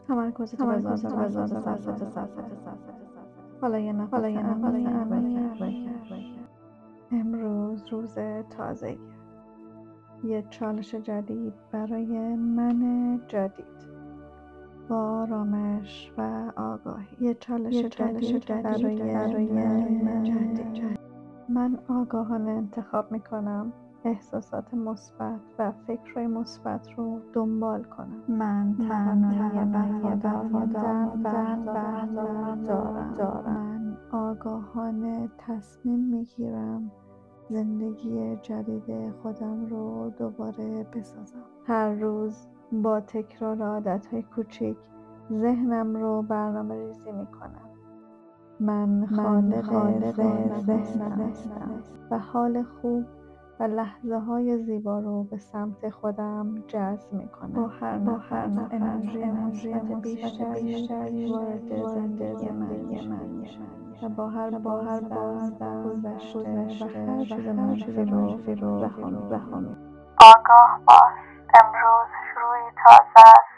تمرکز تو بذار حالا یه نفس عمیق بکش. امروز روز تازه‌ای، یه چالش جدید برای من جدید، با آرامش و آگاهی. یه چالش جدید برای من جدید. من آگاهانه انتخاب میکنم احساسات مثبت و فکرهای مثبت رو دنبال کنم. من توانایی دارم. من آگاهانه تصمیم میگیرم زندگی جدید خودم رو دوباره بسازم. هر روز با تکرار عادتهای کوچیک ذهنم رو برنامه ریزی میکنم. من خالق ذهنم هستم و حال خوب و لحظه های زیبا رو به سمت خودم جذب میکنم. با هر نفس انرژی مثبت بیشتری وارد زندگی من میشه و با هر بازدم گذشته و هر چیز منفی رو رها می‌کنم. آگاه باش، امروز شروعی تازه است.